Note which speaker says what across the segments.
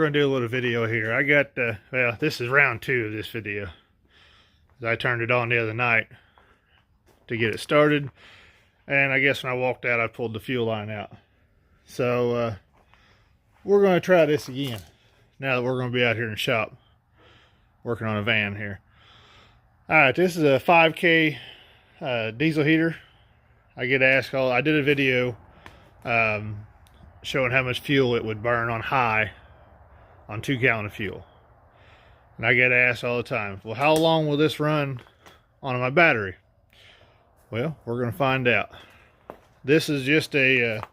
Speaker 1: going to do a little video here. I got, well, this is round 2 of this video. I turned it on the other night to get it started. And I guess when I walked out, I pulled the fuel line out. So, we're going to try this again. Now that we're going to be out here in the shop, working on a van here. Alright, this is a 5K diesel heater. I get asked all, I did a video showing how much fuel it would burn on high on 2 gallon of fuel. And I get asked all the time, well, how long will this run on my battery? Well, we're going to find out. This is just a,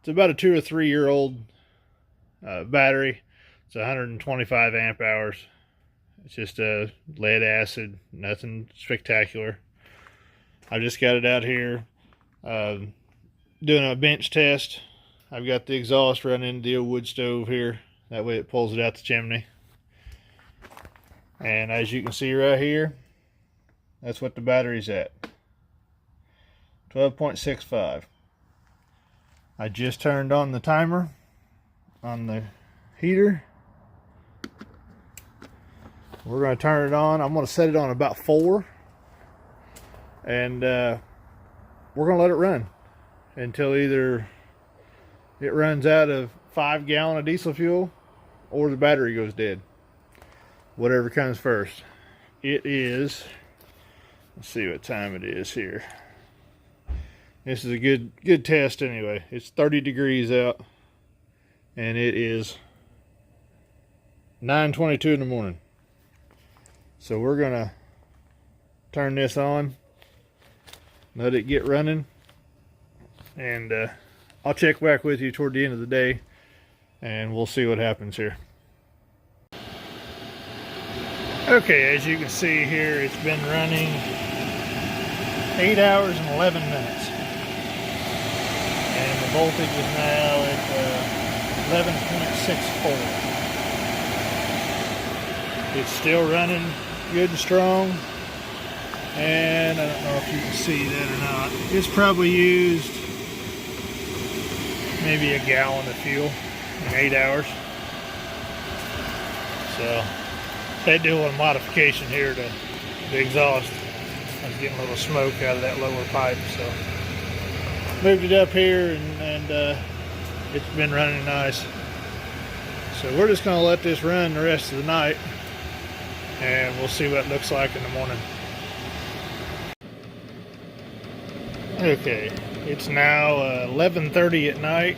Speaker 1: it's about a 2 or 3 year old battery. It's 125 amp hours. It's just a lead acid, nothing spectacular. I just got it out here doing a bench test. I've got the exhaust running the old wood stove here. That way it pulls it out the chimney. And as you can see right here, that's what the battery's at. 12.65. I just turned on the timer on the heater. We're going to turn it on. I'm going to set it on about 4. And we're going to let it run until either it runs out of 5 gallon of diesel fuel or the battery goes dead. Whatever comes first. It is, let's see what time it is here. This is a good test anyway. It's 30 degrees out and it is 9:22 in the morning. So we're gonna turn this on, let it get running, and I'll check back with you toward the end of the day and we'll see what happens here. Okay, as you can see here, it's been running 8 hours and 11 minutes. And the voltage is now at 11.64. It's still running good and strong. And I don't know if you can see that or not. It's probably used maybe a gallon of fuel in 8 hours. So they do a little modification here to the exhaust. I was getting a little smoke out of that lower pipe, so moved it up here and it's been running nice. So we're just going to let this run the rest of the night and we'll see what it looks like in the morning. Okay, it's now 11:30 at night.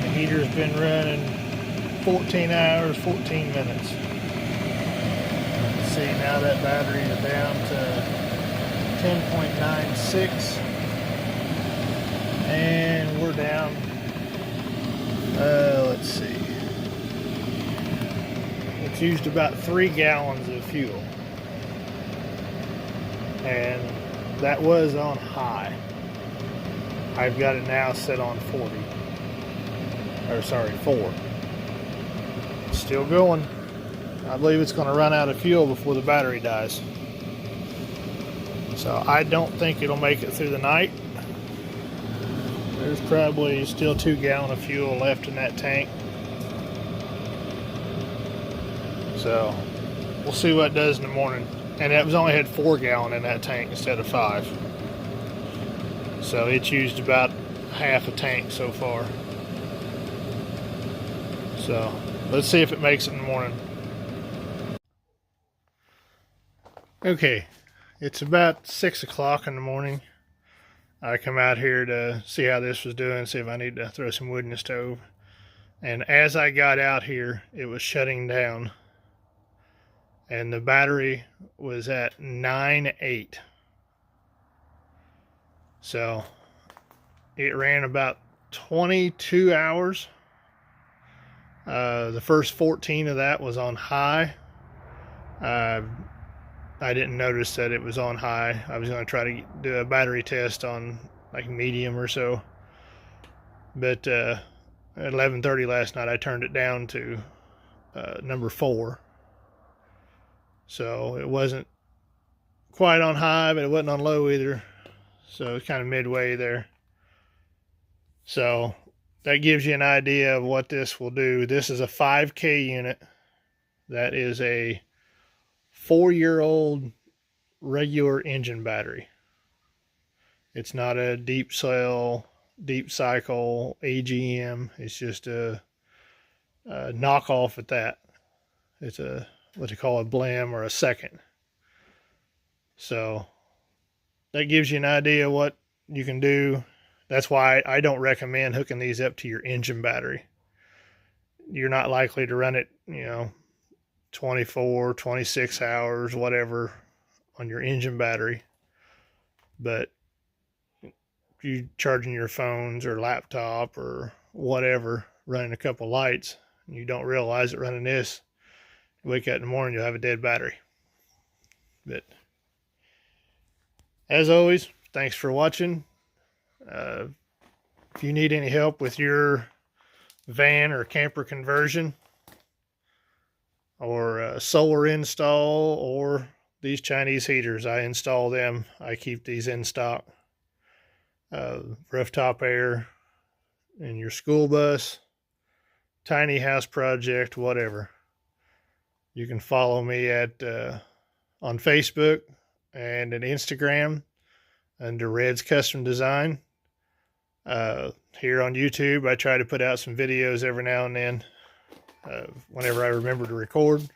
Speaker 1: The heater's been running 14 hours, 14 minutes. See, now that battery is down to 10.96. And we're down, let's see. It's used about 3 gallons of fuel. And that was on high. I've got it now set on 40. Or sorry, 4. Still going. I believe it's going to run out of fuel before the battery dies. So I don't think it'll make it through the night. There's probably still 2 gallon of fuel left in that tank. So we'll see what it does in the morning. And that was only had 4 gallon in that tank instead of 5. So it's used about half a tank so far. So let's see if it makes it in the morning. Okay, it's about 6 o'clock in the morning. I come out here to see how this was doing, see if I need to throw some wood in the stove. And as I got out here, it was shutting down. And the battery was at 9.8. So it ran about 22 hours. The first 14 of that was on high. I didn't notice that it was on high. I was going to try to do a battery test on like medium or so. But at 11:30 last night, I turned it down to number 4. So it wasn't quite on high, but it wasn't on low either. So it's kind of midway there. So that gives you an idea of what this will do. This is a 5K unit. That is a 4-year-old regular engine battery. It's not a deep cycle AGM. It's just a knockoff at that. It's a what they call a BLEM or a second. So that gives you an idea what you can do. That's why I don't recommend hooking these up to your engine battery. You're not likely to run it, 24, 26 hours, whatever, on your engine battery. But you charging your phones or laptop or whatever, running a couple lights, and you don't realize it running this, you wake up in the morning, you'll have a dead battery. But as always, thanks for watching. If you need any help with your van or camper conversion, or solar install, or these Chinese heaters, I install them. I keep these in stock. Rooftop air in your school bus, tiny house project, whatever. You can follow me at on Facebook and at Instagram under Red's Custom Design. Here on YouTube, I try to put out some videos every now and then, whenever I remember to record.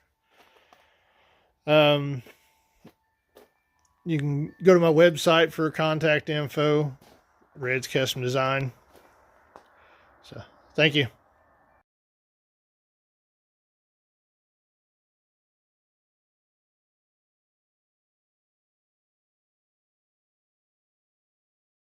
Speaker 1: You can go to my website for contact info, Red's Custom Design. So, thank you.